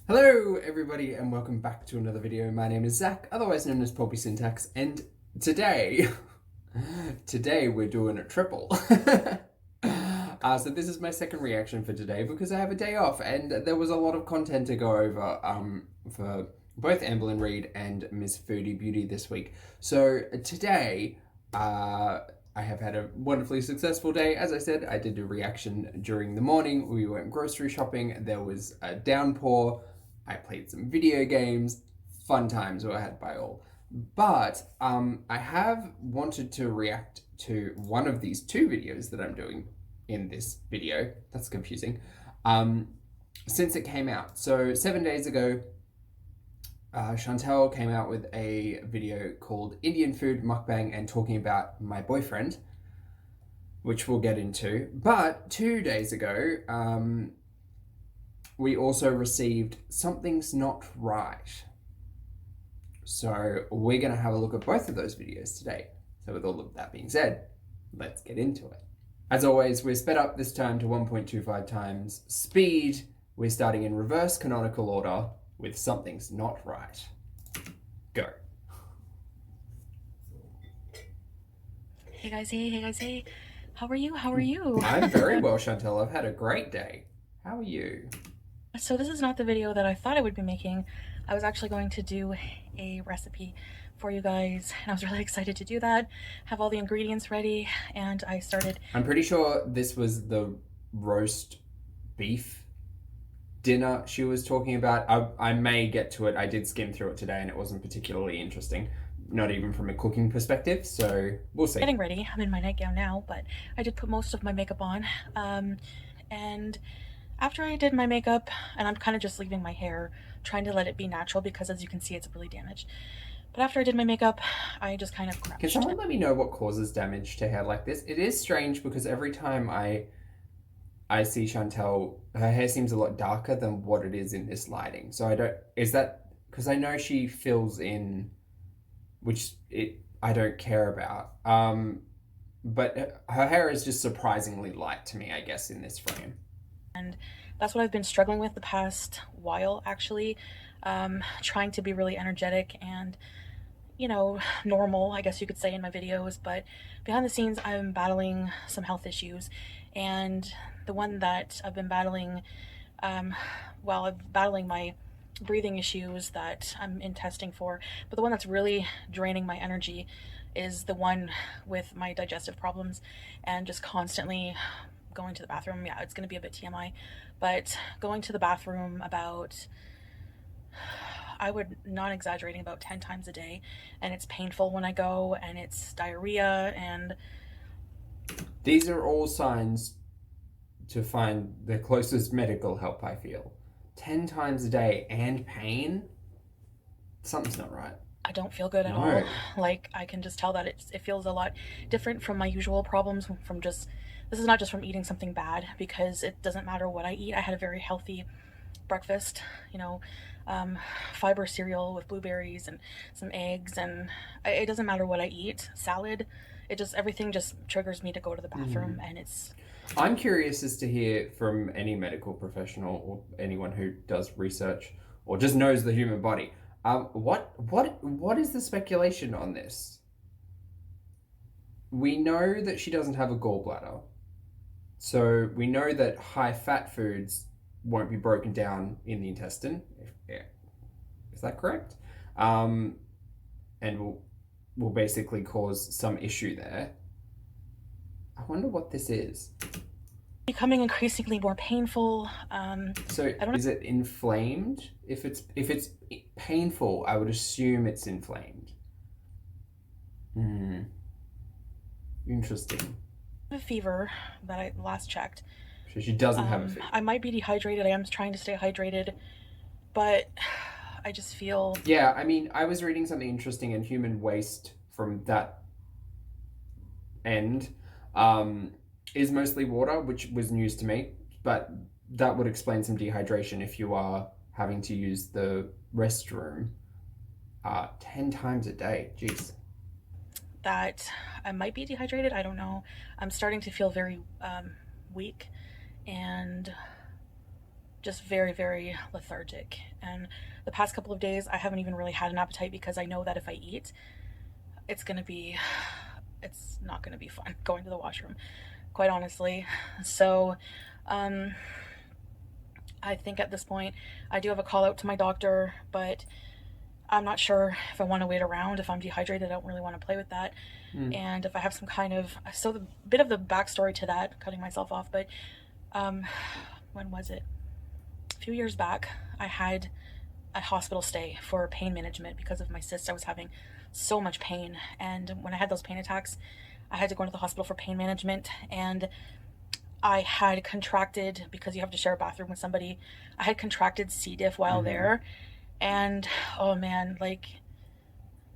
Hello everybody and welcome back to another video. My name is Zach, otherwise known as Pulpy Syntax, and today we're doing a triple. So this is my second reaction for today because I have a day off and there was a lot of content to go over for both Amberlyn Reid and Miss Foodie Beauty this week. So today I have had a wonderfully successful day. As I said, I did a reaction during the morning. We went grocery shopping. There was a downpour. I played some video games. Fun times were had by all. But I have wanted to react to one of these two videos that I'm doing in this video. That's confusing. Since it came out. So 7 days ago, Chantel came out with a video called Indian Food Mukbang and talking about my boyfriend, which we'll get into. But 2 days ago, we also received Something's Not Right. So we're going to have a look at both of those videos today. So with all of that being said, let's get into it. As always, we're sped up this time to 1.25 times speed. We're starting in reverse canonical order with Something's Not Right. Go. Hey guys, hey. How are you? I'm very well, Chantel. I've had a great day. How are you? So this is not the video that I thought I would be making. I was actually going to do a recipe for you guys, and I was really excited to do that, have all the ingredients ready, and I started... I'm pretty sure this was the roast beef dinner she was talking about. I may get to it. I did skim through it today and it wasn't particularly interesting, not even from a cooking perspective, so we'll see. Getting ready. I'm in my nightgown now, but I did put most of my makeup on, and after I did my makeup, and I'm kind of just leaving my hair, trying to let it be natural because as you can see it's really damaged. But after I did my makeup, I just kind of crouched. Can someone let me know what causes damage to hair like this? It is strange because every time I see Chantel, her hair seems a lot darker than what it is in this lighting. So I don't, is that, because I know she fills in, which I don't care about. But her hair is just surprisingly light to me, I guess, in this frame. And that's what I've been struggling with the past while, actually. Trying to be really energetic and, you know, normal, I guess you could say, in my videos. But behind the scenes, I'm battling some health issues. And the one that I've been battling, I'm battling my breathing issues that I'm in testing for. But the one that's really draining my energy is the one with my digestive problems and just constantly going to the bathroom. Yeah, it's going to be a bit TMI, but going to the bathroom about, I would not exaggerating, about 10 times a day, and it's painful when I go, and it's diarrhea, and these are all signs to find the closest medical help, I feel. 10 times a day and pain? Something's not right. I don't feel good at all. Like, I can just tell that it feels a lot different from my usual problems, from just, this is not just from eating something bad, because it doesn't matter what I eat. I had a very healthy breakfast, you know, fiber cereal with blueberries and some eggs, and it doesn't matter what I eat, salad, everything just triggers me to go to the bathroom. And it's... I'm curious as to hear from any medical professional or anyone who does research or just knows the human body. What is the speculation on this? We know that she doesn't have a gallbladder, so we know that high fat foods won't be broken down in the intestine. Is that correct? And will basically cause some issue there. I wonder what this is. Becoming increasingly more painful. So is it inflamed? If it's painful, I would assume it's inflamed. Interesting. I have a fever that I last checked. So she doesn't have a fever. I might be dehydrated. I am trying to stay hydrated, but I just feel... Yeah, I mean, I was reading something interesting, and human waste from that end is mostly water, which was news to me, but that would explain some dehydration if you are having to use the restroom 10 times a day. Jeez. That I might be dehydrated. I don't know. I'm starting to feel very weak, and just very, very lethargic. And the past couple of days, I haven't even really had an appetite because I know that if I eat, it's gonna be, it's not gonna be fun going to the washroom, quite honestly. So, um, I think at this point, I do have a call out to my doctor, but I'm not sure if I want to wait around. If I'm dehydrated, I don't really want to play with that. And if I have some kind of, so the bit of the backstory to that, cutting myself off, but um, when was it? A few years back, I had a hospital stay for pain management because of my cyst. I was having so much pain, and when I had those pain attacks, I had to go into the hospital for pain management, and I had contracted, because you have to share a bathroom with somebody, I had contracted C. diff while there, and oh man, like,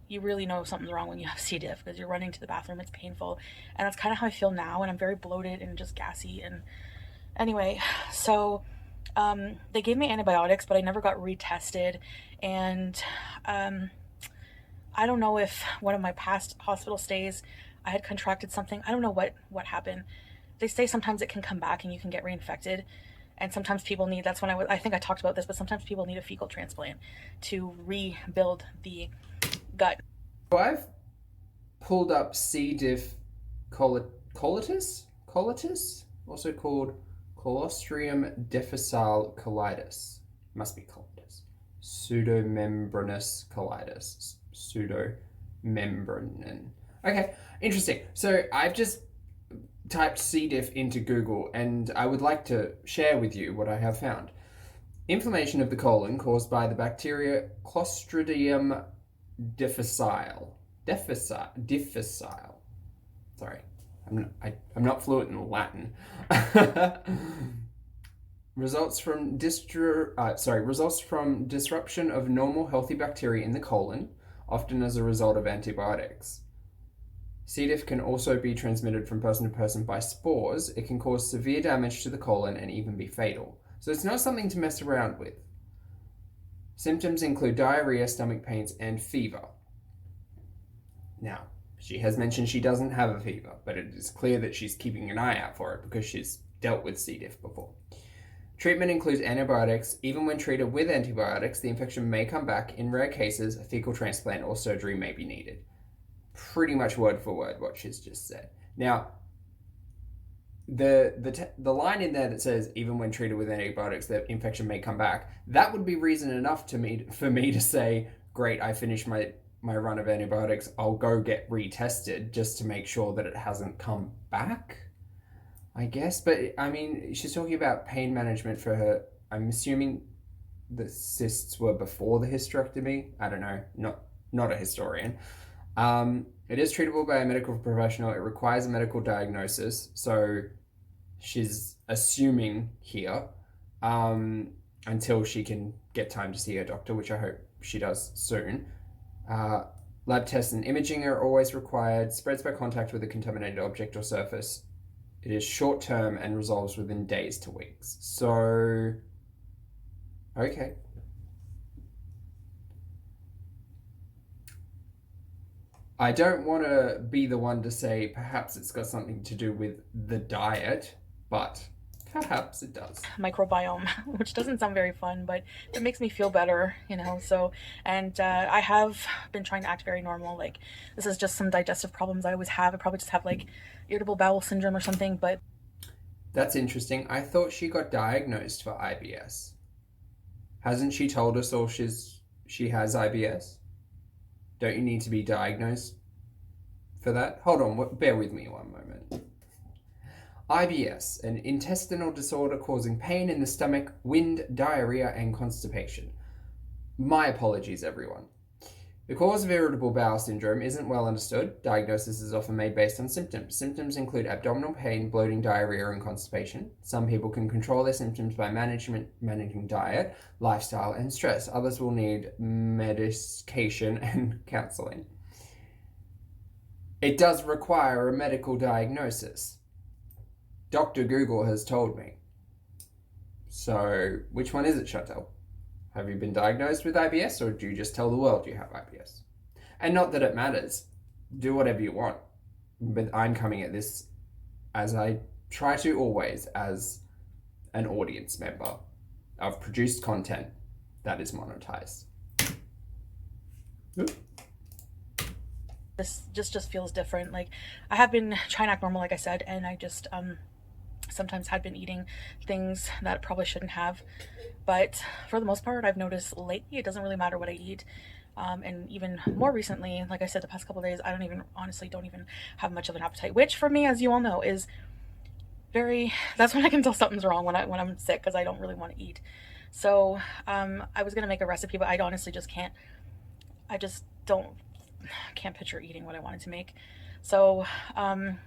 you really know something's wrong when you have C. diff because you're running to the bathroom, it's painful, and that's kind of how I feel now, and I'm very bloated and just gassy. And anyway, so they gave me antibiotics, but I never got retested, and I don't know if one of my past hospital stays I had contracted something. I don't know what happened. They say sometimes it can come back and you can get reinfected, and sometimes people need, that's when I think I talked about this, but sometimes people need a fecal transplant to rebuild the gut. So I've pulled up C. diff colitis, also called Clostridium difficile colitis. Must be colitis. Pseudomembranous colitis. Pseudomembranin. Okay, interesting. So I've just typed C. diff into Google, and I would like to share with you what I have found. Inflammation of the colon caused by the bacteria Clostridium difficile. Sorry, I'm not fluent in Latin. Results from disruption of normal healthy bacteria in the colon, often as a result of antibiotics. C. diff can also be transmitted from person to person by spores. It can cause severe damage to the colon and even be fatal. So it's not something to mess around with. Symptoms include diarrhea, stomach pains, and fever. Now, she has mentioned she doesn't have a fever, but it is clear that she's keeping an eye out for it because she's dealt with C. diff before. Treatment includes antibiotics. Even when treated with antibiotics, the infection may come back. In rare cases, a fecal transplant or surgery may be needed. Pretty much word for word what she's just said. Now, the line in there that says even when treated with antibiotics, the infection may come back, that would be reason enough for me to say, great, I finished my run of antibiotics, I'll go get retested just to make sure that it hasn't come back, I guess. But I mean, she's talking about pain management for her. I'm assuming the cysts were before the hysterectomy. I don't know, not a historian. It is treatable by a medical professional. It requires a medical diagnosis. So she's assuming here until she can get time to see her doctor, which I hope she does soon. Lab tests and imaging are always required. Spreads by contact with a contaminated object or surface. It is short term and resolves within days to weeks. So, okay. I don't want to be the one to say perhaps it's got something to do with the diet, but perhaps it does. Microbiome, which doesn't sound very fun, but it makes me feel better, you know. So, and I have been trying to act very normal. Like, this is just some digestive problems I always have. I probably just have like irritable bowel syndrome or something, but. That's interesting. I thought she got diagnosed for IBS. Hasn't she told us all she has IBS? Don't you need to be diagnosed for that? Hold on, bear with me one moment. IBS, an intestinal disorder causing pain in the stomach, wind, diarrhea, and constipation. My apologies, everyone. The cause of irritable bowel syndrome isn't well understood. Diagnosis is often made based on symptoms. Symptoms include abdominal pain, bloating, diarrhea, and constipation. Some people can control their symptoms by managing diet, lifestyle, and stress. Others will need medication and counseling. It does require a medical diagnosis. Dr. Google has told me. So, which one is it, Chantel? Have you been diagnosed with IBS, or do you just tell the world you have IBS? And not that it matters. Do whatever you want. But I'm coming at this, as I try to always, as an audience member. I've produced content that is monetized. Ooh. This just feels different. Like, I have been trying to act normal, like I said, and I just sometimes had been eating things that probably shouldn't have. But for the most part, I've noticed lately it doesn't really matter what I eat. And even more recently, like I said, the past couple of days, I don't even have much of an appetite, which for me, as you all know, is that's when I can tell something's wrong, when I'm sick, because I don't really want to eat. So I was gonna make a recipe, but I honestly just can't. I just can't picture eating what I wanted to make. So I'm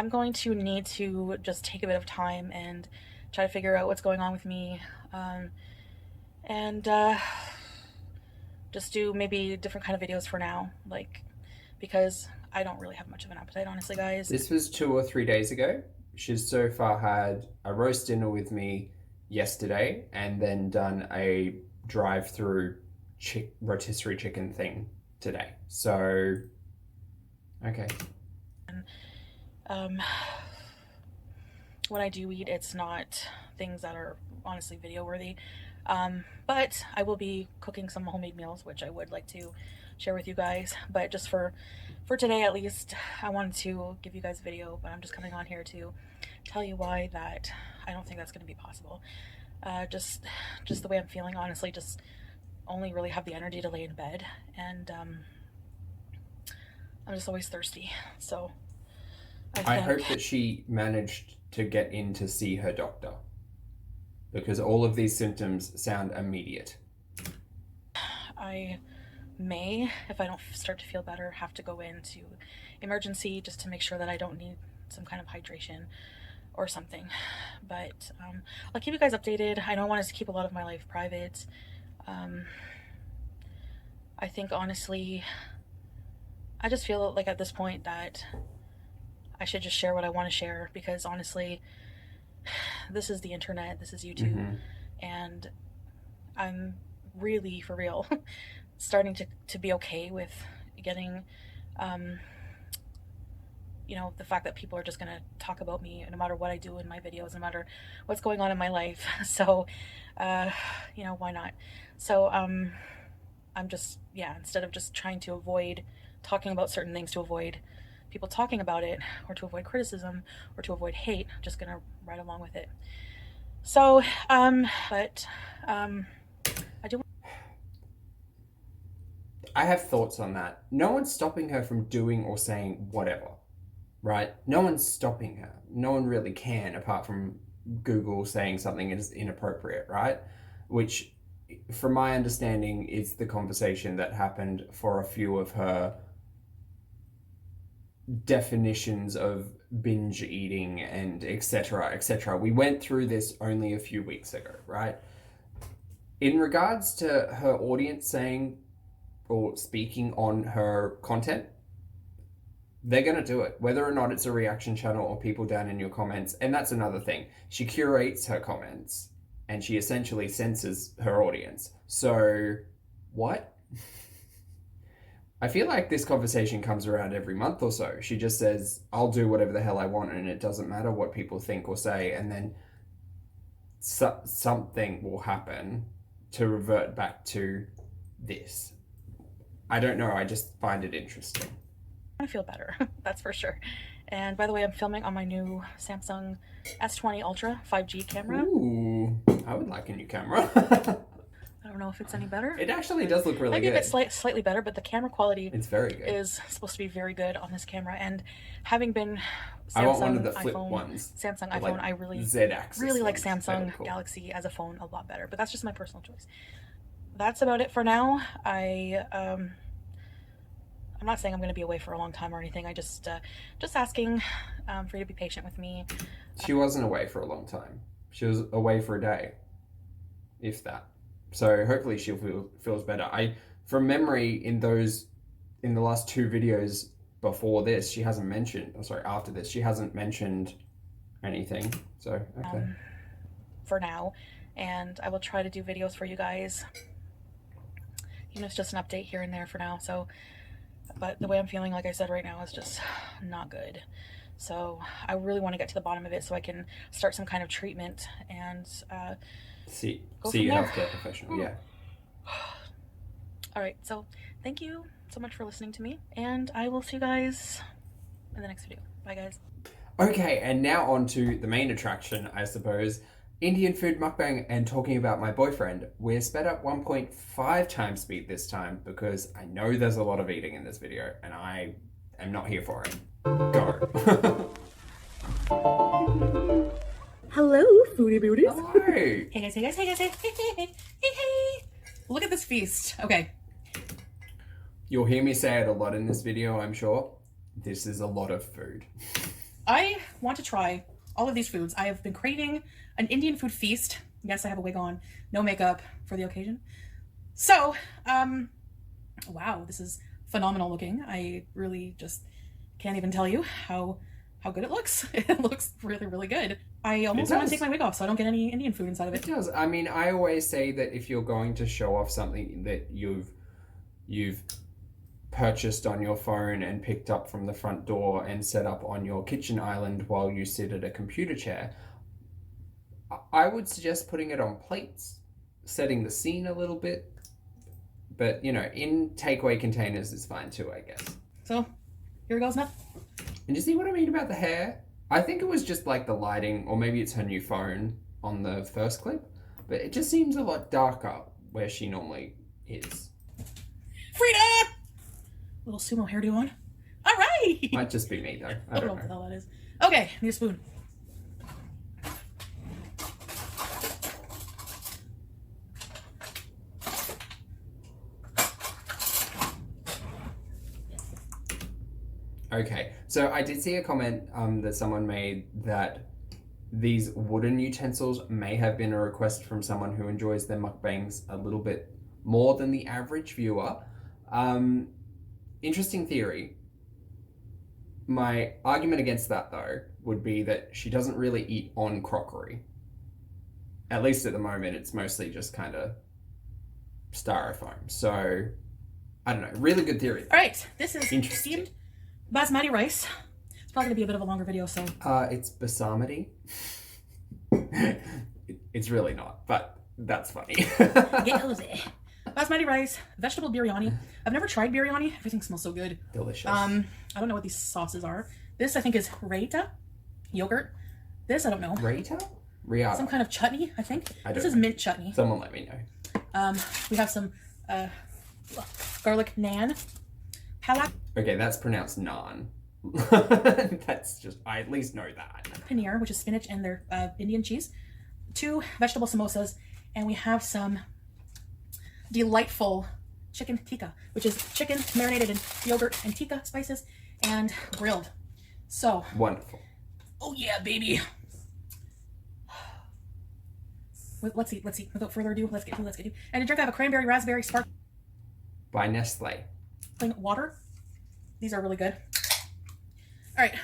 going to need to just take a bit of time and try to figure out what's going on with me, and just do maybe different kind of videos for now, like, because I don't really have much of an appetite, honestly, guys. This was 2 or 3 days ago. She's so far had a roast dinner with me yesterday and then done a drive-through rotisserie chicken thing today. So, okay. When I do eat, it's not things that are honestly video worthy. But I will be cooking some homemade meals, which I would like to share with you guys. But just for today, at least, I wanted to give you guys a video, but I'm just coming on here to tell you why that I don't think that's going to be possible. Just the way I'm feeling, honestly, just only really have the energy to lay in bed, and I'm just always thirsty. So I hope that she managed to get in to see her doctor, because all of these symptoms sound immediate. I may, if I don't start to feel better, have to go into emergency just to make sure that I don't need some kind of hydration or something. But I'll keep you guys updated. I know I want to keep a lot of my life private. I think, honestly, I just feel like at this point that I should just share what I want to share, because honestly, this is the internet, this is YouTube, and I'm really, for real, starting to be okay with getting, you know, the fact that people are just going to talk about me no matter what I do in my videos, no matter what's going on in my life. So, you know, why not? So, I'm just, yeah, instead of just trying to avoid talking about certain things, to avoid people talking about it, or to avoid criticism, or to avoid hate, I'm just gonna ride along with it. So, I have thoughts on that. No one's stopping her from doing or saying whatever, right? No one's stopping her. No one really can, apart from Google saying something is inappropriate, right? Which, from my understanding, is the conversation that happened for a few of her definitions of binge eating and etc. etc. We went through this only a few weeks ago, right? In regards to her audience saying or speaking on her content, they're going to do it, whether or not it's a reaction channel or people down in your comments. And that's another thing. She curates her comments and she essentially censors her audience. So, what? I feel like this conversation comes around every month or so. She just says, I'll do whatever the hell I want and it doesn't matter what people think or say. And then something will happen to revert back to this. I don't know. I just find it interesting. I feel better, that's for sure. And by the way, I'm filming on my new Samsung S20 Ultra 5G camera. Ooh, I would like a new camera. I don't know if it's any better. It actually does look really good. Maybe it's slightly better, but the camera quality it's very good. Is supposed to be very good on this camera. And having been Samsung, I want one of the flip ones. Samsung iPhone, like, I really like Samsung cool. Galaxy as a phone a lot better. But that's just my personal choice. That's about it for now. I'm not saying I'm going to be away for a long time or anything. I just asking for you to be patient with me. She wasn't away for a long time. She was away for a day, if that. So hopefully she feels better. From memory, in the last 2 videos before this, she hasn't mentioned. After this, she hasn't mentioned anything. So okay. For now, and I will try to do videos for you guys. You know, it's just an update here and there for now. So, but the way I'm feeling, like I said, right now is just not good. So I really want to get to the bottom of it so I can start some kind of treatment and See go see from your there. healthcare professional. Yeah. All right, so thank you so much for listening to me, and I will see you guys in the next video. Bye, guys. Okay, and now on to the main attraction, I suppose. Indian food mukbang and talking about my boyfriend. We're sped up 1.5 times speed this time because I know there's a lot of eating in this video and I am not here for it. Go. Hello, Foodie Beauties. Hello. Hey guys, hey guys, hey guys, hey, hey. Look at this feast. Okay. You'll hear me say it a lot in this video, I'm sure. This is a lot of food. I want to try all of these foods. I have been craving an Indian food feast. Yes, I have a wig on, no makeup for the occasion. So, wow, this is phenomenal looking. I really just can't even tell you how good it looks. It looks really, really good. I almost want to take my wig off so I don't get any Indian food inside of it. It does. I mean, I always say that if you're going to show off something that you've purchased on your phone and picked up from the front door and set up on your kitchen island while you sit at a computer chair, I would suggest putting it on plates, setting the scene a little bit. But, you know, in takeaway containers is fine too, I guess. So, here goes nothing. And you see what I mean about the hair? I think it was just like the lighting, or maybe it's her new phone on the first clip, but it just seems a lot darker where she normally is. Frida! Little sumo hairdo on. All right! Might just be me though. I don't know. What the hell that is. Okay, need a spoon. Okay, so I did see a comment that someone made that these wooden utensils may have been a request from someone who enjoys their mukbangs a little bit more than the average viewer. Interesting theory. My argument against that, though, would be that she doesn't really eat on crockery. At least at the moment, it's mostly just kind of styrofoam. So, I don't know. Really good theory. All right, this is steamed basmati rice. It's probably going to be a bit of a longer video, so... It's basamati. It's really not, but that's funny. Get Jose. Basmati rice, vegetable biryani. I've never tried biryani. Everything smells so good. Delicious. I don't know what these sauces are. This, I think, is raita. Yogurt. This, I don't know. Raita? Riata. Some kind of chutney, I think. This is know. mint chutney. Someone let me know. We have some garlic naan. Palak. Okay, that's pronounced naan. That's just, I at least know that. Paneer, which is spinach and their Indian cheese. 2 vegetable samosas. And we have some delightful chicken tikka, which is chicken marinated in yogurt and tikka spices and grilled. So. Wonderful. Oh yeah, baby. Let's eat. Without further ado, let's get to. And to drink, I have a cranberry raspberry spark. By Nestle. Water. These are really good. All right,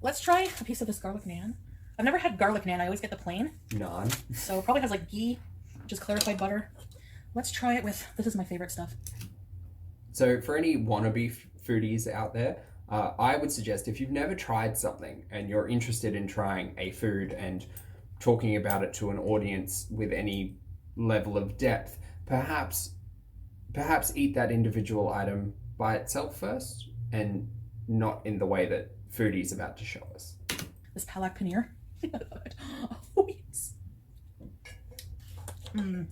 let's try a piece of this garlic naan. I've never had garlic naan. I always get the plain. Naan. So it probably has like ghee, which is clarified butter. Let's try it with, this is my favorite stuff. So for any wannabe foodies out there, I would suggest if you've never tried something and you're interested in trying a food and talking about it to an audience with any level of depth, perhaps eat that individual item by itself first and not in the way that Foodie's about to show us. This palak paneer. Oh, yes. Do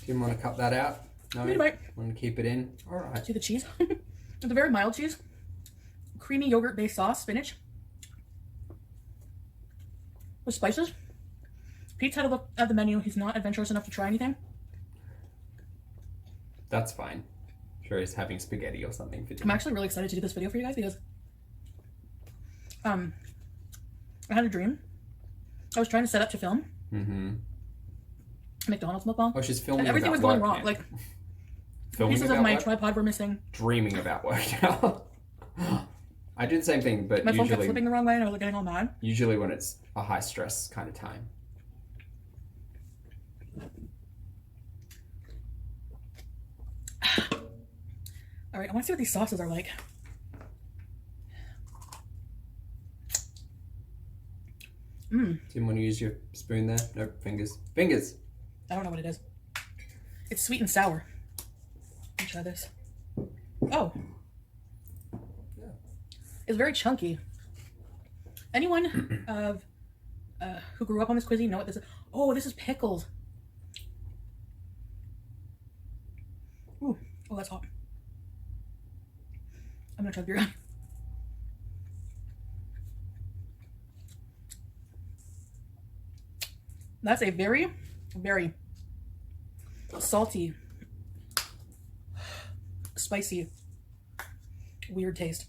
you want to cut that out? No? Need a bite. Want to keep it in? All right. See the cheese? It's a very mild cheese. Creamy yogurt-based sauce, spinach. With spices. Pete's had a look at the menu. He's not adventurous enough to try anything. That's fine. Sure, he's having spaghetti or something for dinner. I'm actually really excited to do this video for you guys because I had a dream. I was trying to set up to film. McDonald's mukbang. Oh, she's filming. And everything was going wrong. Like pieces of my tripod were missing. Dreaming about work now. I do the same thing, but my phone kept flipping the wrong way and I was getting all mad. Usually when it's a high stress kind of time. All right, I want to see what these sauces are like. Didn't want to use your spoon there? Nope, fingers. Fingers! I don't know what it is. It's sweet and sour. Let me try this. Oh. Yeah. It's very chunky. Anyone who grew up on this cuisine know what this is? Oh, this is pickles. Ooh. Oh, that's hot. I'm gonna try the biryani. That's a very, very salty, spicy, weird taste.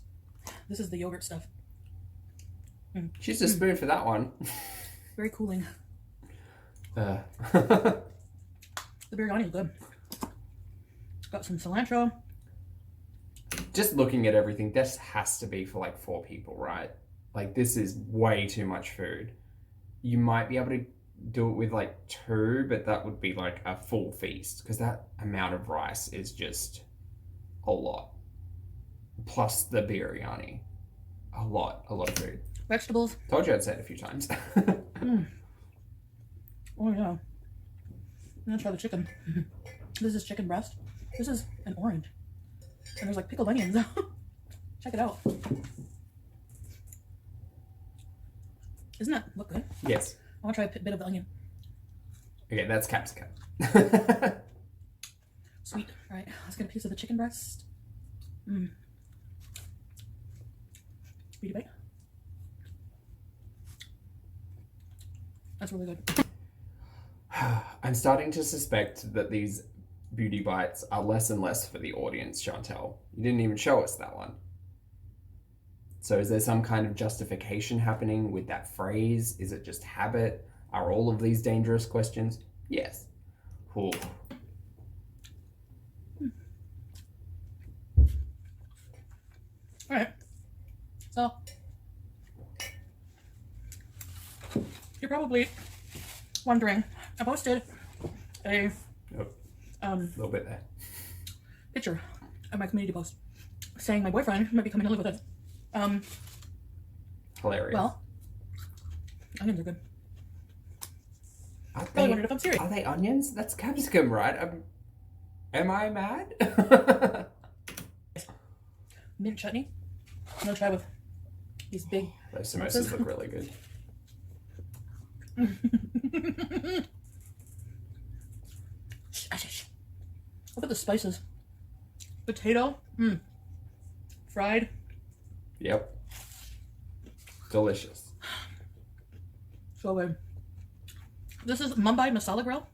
This is the yogurt stuff. She's a spoon for that one. Very cooling. The biryani is good. Got some cilantro. Just looking at everything, this has to be for like 4 people, right? Like this is way too much food. You might be able to do it with like 2, but that would be like a full feast because that amount of rice is just a lot. Plus the biryani. A lot of food. Vegetables. Told you I'd say it a few times. Oh yeah. I'm gonna try the chicken. This is chicken breast. This is an orange. And there's like pickled onions. Check it out. Doesn't that look good? Yes. I want to try a bit of the onion. Okay, that's capsicum. Sweet. All right, let's get a piece of the chicken breast. Beauty bite. That's really good. I'm starting to suspect that these beauty bites are less and less for the audience, Chantel. You didn't even show us that one. So is there some kind of justification happening with that phrase? Is it just habit? Are all of these dangerous questions? Yes. Ooh. All right. So you're probably wondering, I posted a little bit there. picture of my community post saying my boyfriend might be coming to live with us. Hilarious. Well, onions are good. Are Probably wondered if I'm serious. Are they onions? That's capsicum, right? Am I mad? Mint chutney. I'm gonna try with these big. Those samosas look really good. Look at the spices. Potato. Fried. Yep. Delicious. So good. This is Mumbai Masala Grill.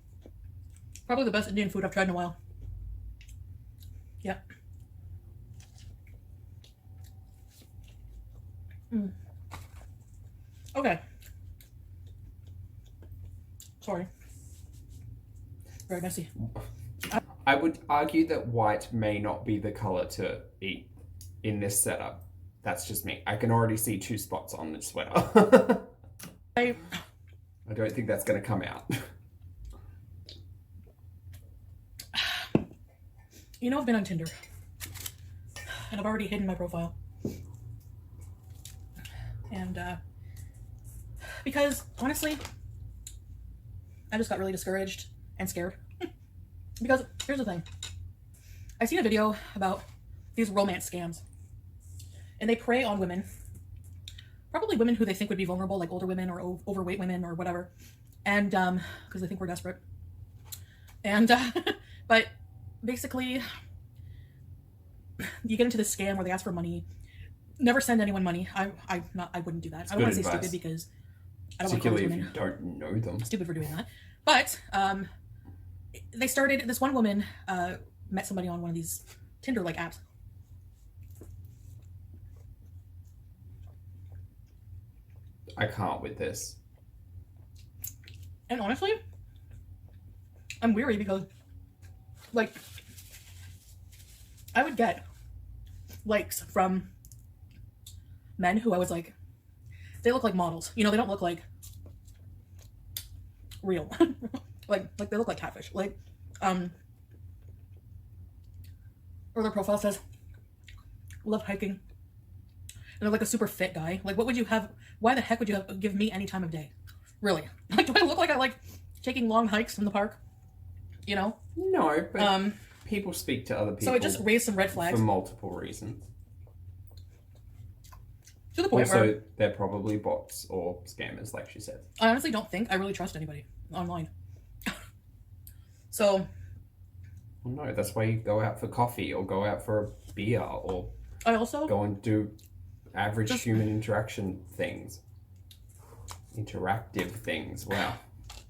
Probably the best Indian food I've tried in a while. Yeah. Okay. Sorry. Very messy. I would argue that white may not be the color to eat in this setup. That's just me. I can already see 2 spots on the sweater. I don't think that's going to come out. You know, I've been on Tinder. And I've already hidden my profile. And, because, honestly, I just got really discouraged and scared. Because, here's the thing. I've seen a video about these romance scams. And they prey on women. Probably women who they think would be vulnerable, like older women or overweight women or whatever. And, because they think we're desperate. And, but basically, you get into this scam where they ask for money. Never send anyone money. I wouldn't do that. I don't want to say stupid because I don't want to call women. Particularly if you don't know them. Stupid for doing that. But, they started, this one woman, met somebody on one of these Tinder-like apps. I can't with this. And honestly, I'm weary because, like, I would get likes from men who I was like, they look like models. You know, they don't look like real. like they look like catfish. Like, or their profile says, love hiking. And they're like a super fit guy. Like, what would you have? Why the heck would you give me any time of day? Really? Like, do I look like I like taking long hikes in the park? You know? No, but people speak to other people. So it just raised some red flags. For multiple reasons. To the point also, where... they're probably bots or scammers, like she said. I honestly don't think I really trust anybody online. So... Well, no, that's why you go out for coffee or go out for a beer or I also go and do average human interaction things. Interactive things. Wow.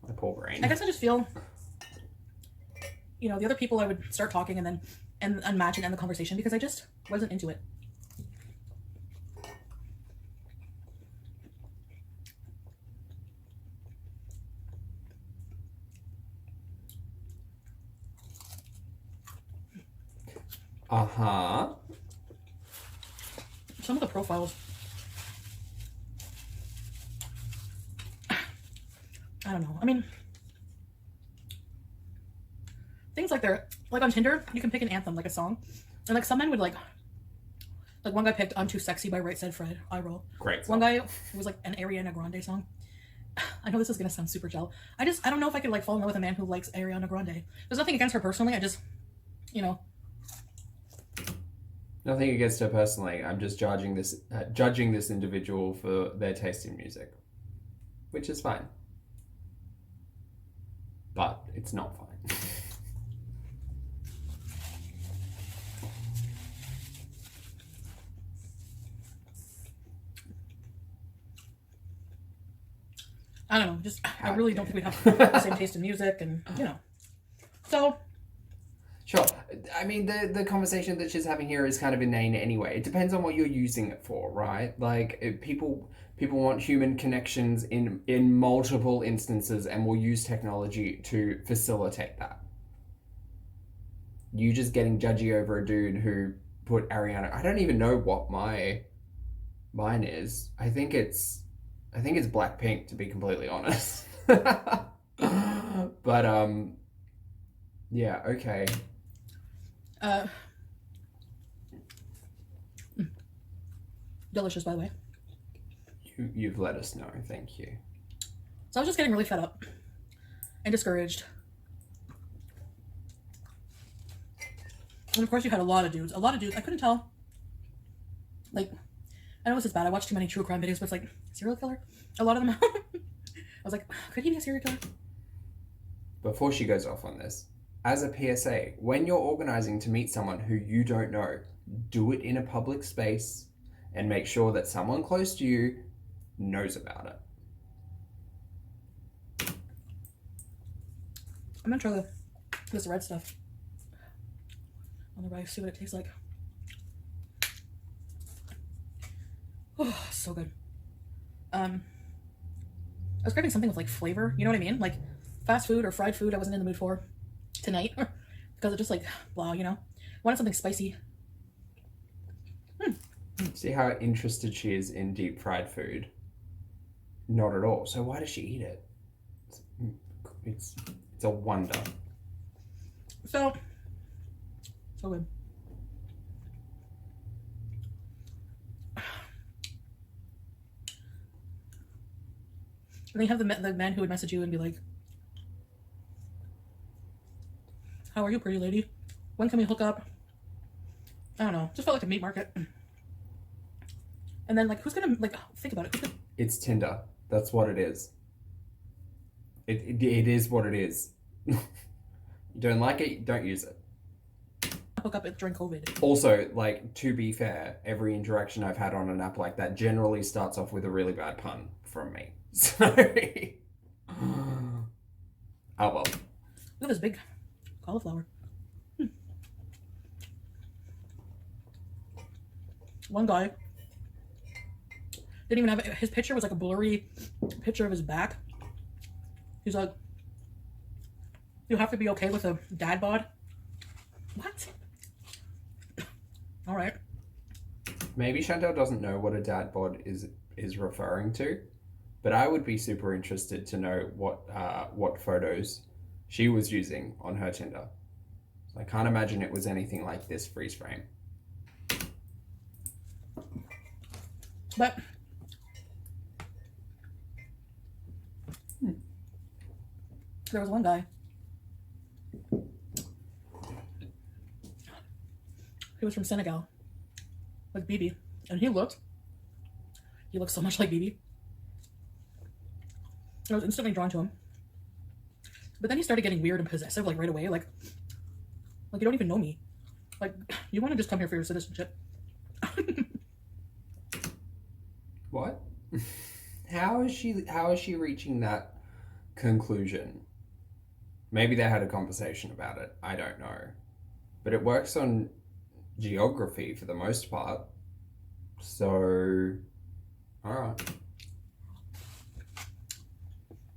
My poor brain. I guess I just feel, you know, the other people I would start talking and then unmatch and end the conversation because I just wasn't into it. Uh-huh. Some of the profiles, I don't know. I mean, things like they're like on Tinder, you can pick an anthem, like a song, and like some men would like one guy picked "I'm Too Sexy" by Right Said Fred. I roll. Great One song. guy was like an Ariana Grande song. I know this is gonna sound super gel. I don't know if I could like fall in love with a man who likes Ariana Grande. There's nothing against her personally. I just, you know. Nothing against her personally. I'm just judging this individual for their taste in music, which is fine, but it's not fine. I don't know. Just I really don't think we have the same taste in music, and you know. So. Sure. I mean, the conversation that she's having here is kind of inane anyway. It depends on what you're using it for, right? Like, people want human connections in multiple instances and will use technology to facilitate that. You just getting judgy over a dude who put Ariana... I don't even know what mine is. I think it's Blackpink, to be completely honest. But, yeah, okay. Delicious, by the way. You've let us know, thank you. So I was just getting really fed up and discouraged. And of course you had a lot of dudes. I couldn't tell. Like, I know this is bad. I watched too many true crime videos, but it's like, serial killer? A lot of them. I was like, could he be a serial killer? Before she goes off on this, as a PSA, when you're organizing to meet someone who you don't know, do it in a public space and make sure that someone close to you knows about it. I'm gonna try this red stuff on the rice, see what it tastes like. Oh, so good. I was craving something with like flavor, you know what I mean? Like fast food or fried food I wasn't in the mood for tonight because it just like blah, you know. Wanted something spicy. See how interested she is in deep fried food? Not at all. So why does she eat it? It's a wonder. So good. And then you have the man who would message you and be like, "How are you, pretty lady? When can we hook up?" I don't know. Just felt like a meat market. And then, like, who's gonna, like, think about it? It's Tinder. That's what it is. It is what it is. You don't like it, don't use it. Hook up during COVID. Also, like, to be fair, every interaction I've had on an app like that generally starts off with a really bad pun from me. So, oh well. Look at this big cauliflower. One guy didn't even have his picture was like a blurry picture of his back. He's like, "You have to be okay with a dad bod." What? All right. Maybe Chantel doesn't know what a dad bod is referring to, but I would be super interested to know what photos she was using on her Tinder. I can't imagine it was anything like this freeze frame. But There was one guy. He was from Senegal, like Bibi, and he looked so much like Bibi. I was instantly drawn to him. But then he started getting weird and possessive, like right away, like you don't even know me. Like, you want to just come here for your citizenship. What? How is she reaching that conclusion? Maybe they had a conversation about it. I don't know. But it works on geography for the most part. So, alright.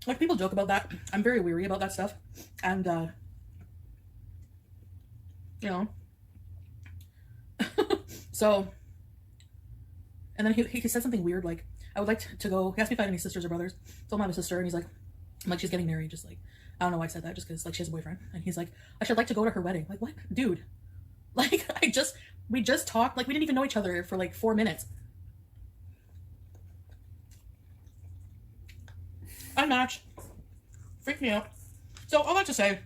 Like, people joke about that. I'm very weary about that stuff. And, you know. So, and then he said something weird, like, I would like to go, he asked me if I had any sisters or brothers. Told him I have a sister, and he's like, she's getting married, just like, I don't know why I said that, just because, like, she has a boyfriend. And he's like, I should like to go to her wedding. Like, what? Dude. Like, we just talked, like, we didn't even know each other for, like, 4 minutes. Unmatched. Freaked me out. So, all that to say,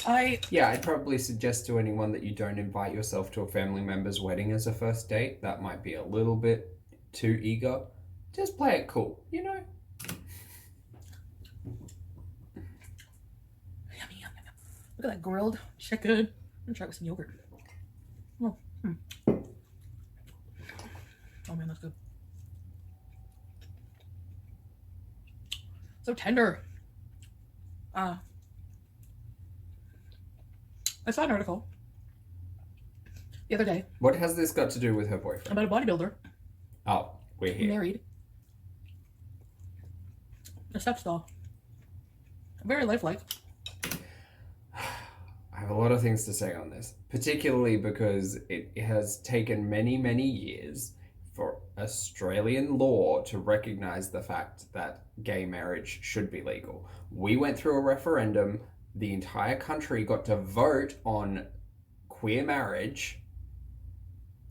I'd probably suggest to anyone that you don't invite yourself to a family member's wedding as a first date. That might be a little bit too eager. Just play it cool, you know? Yummy, yum, yum. Look at that grilled chicken. I'm gonna try it with some yogurt. Oh, oh man, that's good. So tender. I saw an article the other day. What has this got to do with her boyfriend? About a bodybuilder. Oh, we're here. Married. A sex doll. Very lifelike. I have a lot of things to say on this, particularly because it has taken many, many years for Australian law to recognise the fact that gay marriage should be legal. We went through a referendum. The entire country got to vote on queer marriage.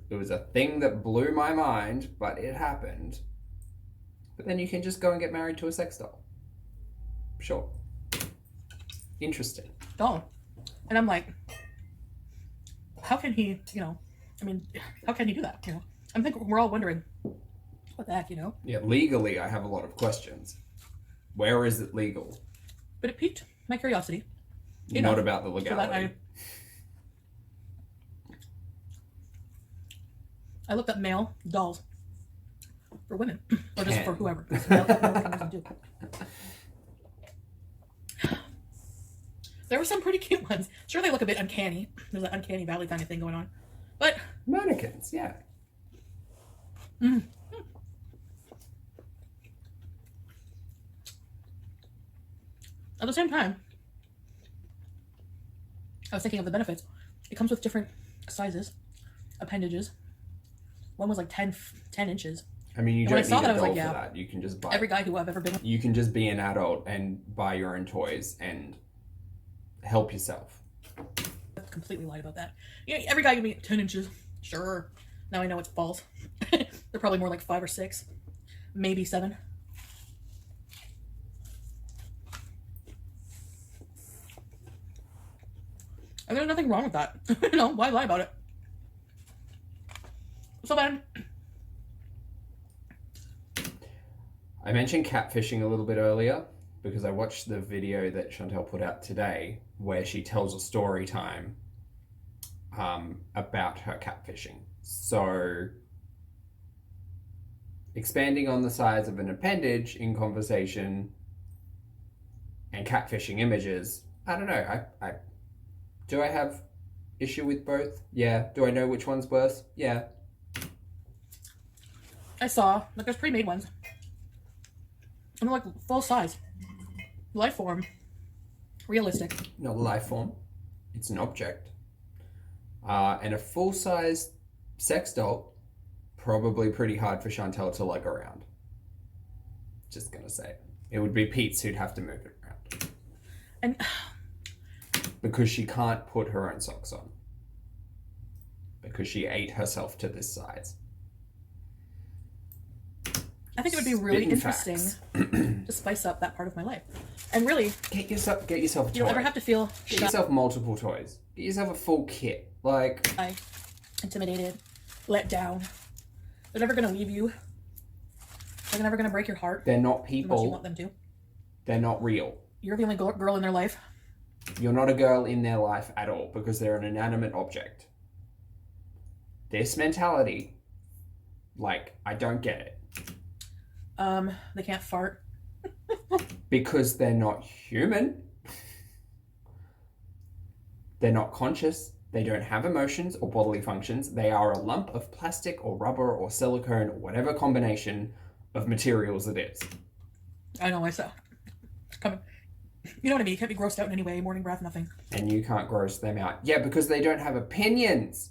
It was a thing that blew my mind, but it happened. But then you can just go and get married to a sex doll. Sure. Interesting. Doll. And I'm like, how can he, how can he do that, I'm thinking we're all wondering, what the heck, Yeah, legally I have a lot of questions. Where is it legal? But it piqued my curiosity. Not about the legality. So I looked up male dolls for women, or just for whoever. There were some pretty cute ones. Sure, they look a bit uncanny. There's an uncanny valley kind of thing going on, but mannequins, yeah. At the same time, I was thinking of the benefits. It comes with different sizes, appendages. One was like 10 inches. I mean, you don't need a doll for that. You can just buy. Every guy who I've ever been with. You can just be an adult and buy your own toys and help yourself. I completely lied about that. Every guy you meet, 10 inches. Sure. Now I know it's false. They're probably more like 5 or 6. Maybe 7. And there's nothing wrong with that. Why lie about it? So then, I mentioned catfishing a little bit earlier because I watched the video that Chantel put out today where she tells a story time about her catfishing. So, expanding on the size of an appendage in conversation and catfishing images, I don't know. Do I have issue with both? Yeah. Do I know which one's worse? Yeah. I saw, there's pre-made ones. And they're like full size. Life form. Realistic. Not a life form. It's an object. And a full-size sex doll, probably pretty hard for Chantel to lug around. Just gonna say it. It would be Pete's who'd have to move it around. And because she can't put her own socks on. Because she ate herself to this size. I think it would be really spitting interesting facts. to spice up that part of my life. And really, Get yourself a toy. you don't ever have to feel Get yourself multiple toys. Get yourself a full kit. Like, shy, intimidated, let down. They're never gonna leave you. They're never gonna break your heart. they're not Unless you people. want them to. They're not real. You're the only girl in their life. You're not a girl in their life at all because they're an inanimate object. This mentality, like, I don't get it. They can't fart. Because they're not human. They're not conscious. They don't have emotions or bodily functions. They are a lump of plastic or rubber or silicone or whatever combination of materials it is. I know myself. Come on. You know what I mean? You can't be grossed out in any way. Morning breath, nothing. And you can't gross them out. Yeah, because they don't have opinions.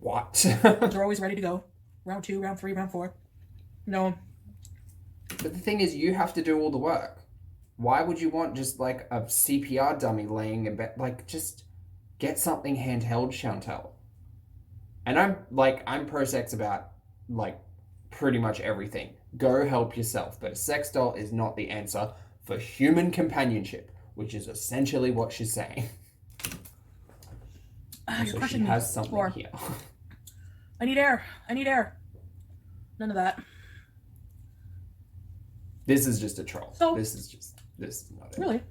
What? They're always ready to go. Round 2, round 3, round 4. No. But the thing is, you have to do all the work. Why would you want just like a CPR dummy laying in bed? Like, just get something handheld, Chantel. And I'm pro-sex about, like, pretty much everything. Go help yourself. But a sex doll is not the answer for human companionship, which is essentially what she's saying. So she has something here. I need air. I need air. None of that. This is just a troll. So, this is not it. Really?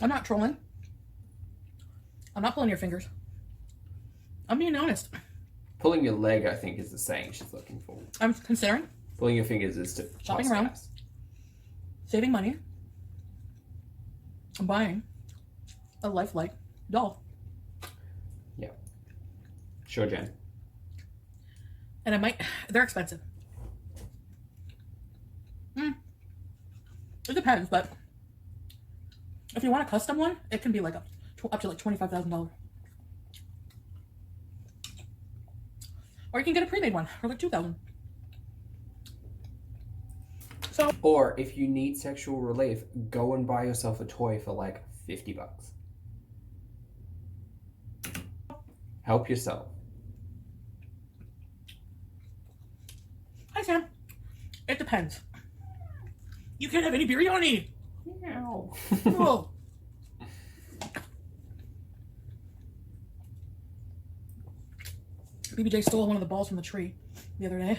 I'm not trolling. I'm not pulling your fingers. I'm being honest. Pulling your leg, I think, is the saying she's looking for. I'm considering Pulling your fingers is to shopping around, saving money, and buying a lifelike doll. Yeah. Sure, Jen. And they're expensive. It depends, but if you want a custom one, it can be like up to like $25,000. Or you can get a pre-made one for like $2,000. So, or if you need sexual relief, go and buy yourself a toy for like $50. Help yourself. Hi Sam. It depends. You can't have any biryani. Meow. Oh. BBJ stole one of the balls from the tree the other day.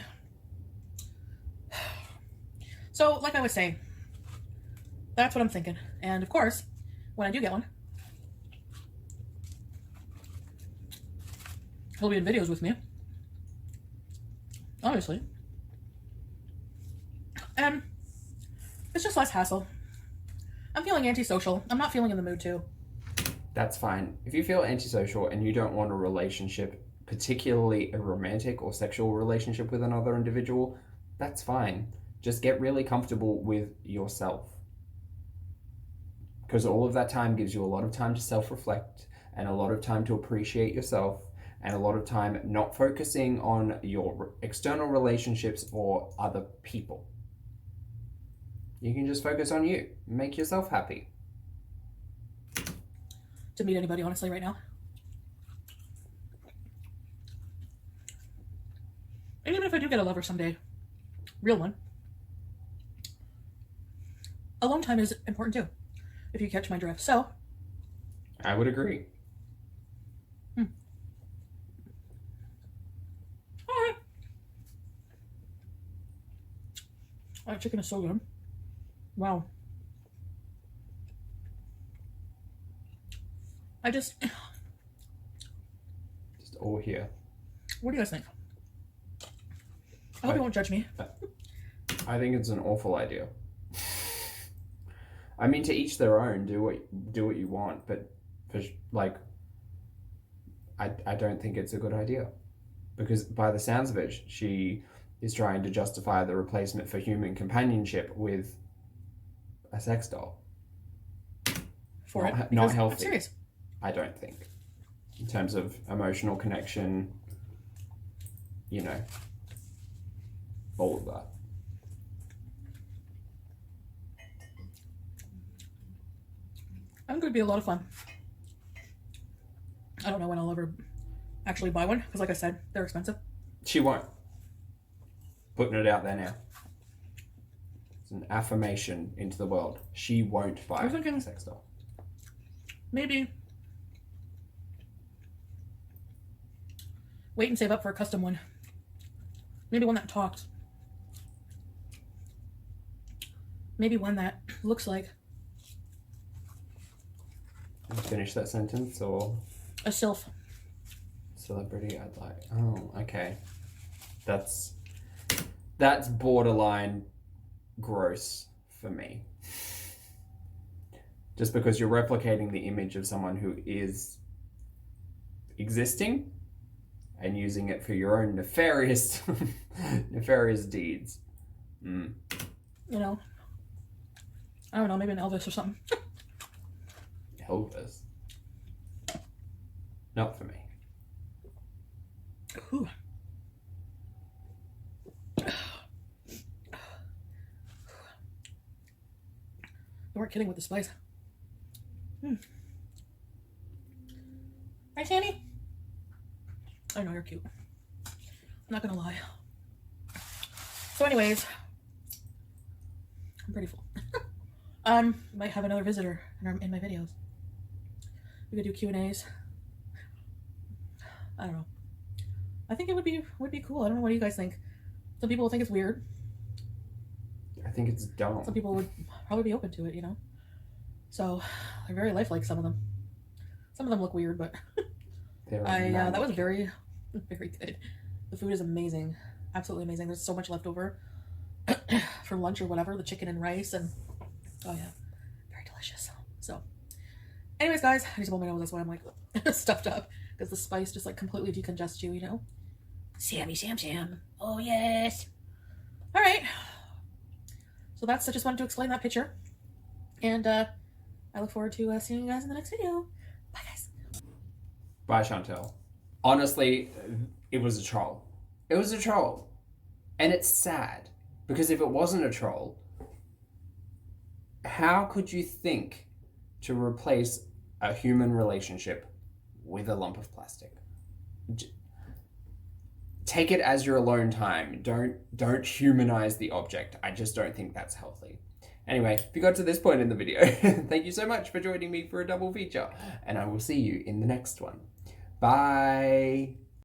So, like I was saying, that's what I'm thinking. And of course, when I do get one, he'll be in videos with me. Obviously. And it's just less hassle. I'm feeling antisocial. I'm not feeling in the mood to. That's fine. If you feel antisocial and you don't want a relationship, particularly a romantic or sexual relationship with another individual, that's fine. Just get really comfortable with yourself. Because all of that time gives you a lot of time to self-reflect and a lot of time to appreciate yourself and a lot of time not focusing on your external relationships or other people. You can just focus on you. Make yourself happy. To meet anybody, honestly, right now. And even if I do get a lover someday, real one, alone time is important too, if you catch my drift. So, I would agree. Alright. That chicken is so good. Wow. Just all here. What do you guys think? I hope you won't judge me. I think it's an awful idea. I mean, to each their own. Do what you want, but I don't think it's a good idea, because by the sounds of it, she is trying to justify the replacement for human companionship with a sex doll. Not healthy. I'm serious. I don't think, in terms of emotional connection, all of that. I think it would be a lot of fun. I don't know when I'll ever actually buy one, because like I said, they're expensive. She won't. Putting it out there now. It's an affirmation into the world. She won't buy a sex doll. Maybe wait and save up for a custom one. Maybe one that talks. Maybe one that looks like Finish that sentence, or a sylph. Celebrity I'd like. Oh, okay. That's borderline gross for me. Just because you're replicating the image of someone who is existing and using it for your own nefarious deeds. You know, I don't know, maybe an Elvis or something. Elvis? Not for me. Ooh. You weren't kidding with the spice. Right, Sandy? I know, you're cute. I'm not gonna lie. So anyways, I'm pretty full. Might have another visitor in my videos. We could do Q&As. I don't know. I think it would be cool. I don't know, what do you guys think? Some people will think it's weird. I think it's dumb. Some people would probably be open to it, you know? So, they're very lifelike, some of them. Some of them look weird, but that was very, very good. The food is amazing. Absolutely amazing. There's so much left over for lunch or whatever. The chicken and rice and, oh yeah, very delicious. So, anyways, guys, I just blow my nose. That's why I'm like stuffed up. Because the spice just like completely decongests you, you know? Sammy, Sam. Oh, yes. All right. So I just wanted to explain that picture. And I look forward to seeing you guys in the next video. Bye, guys. Bye, Chantel. Honestly, it was a troll. It was a troll. And it's sad. Because if it wasn't a troll, how could you think to replace a human relationship with a lump of plastic? Take it as your alone time. Don't humanize the object. I just don't think that's healthy. Anyway, if you got to this point in the video, thank you so much for joining me for a double feature, and I will see you in the next one. Bye.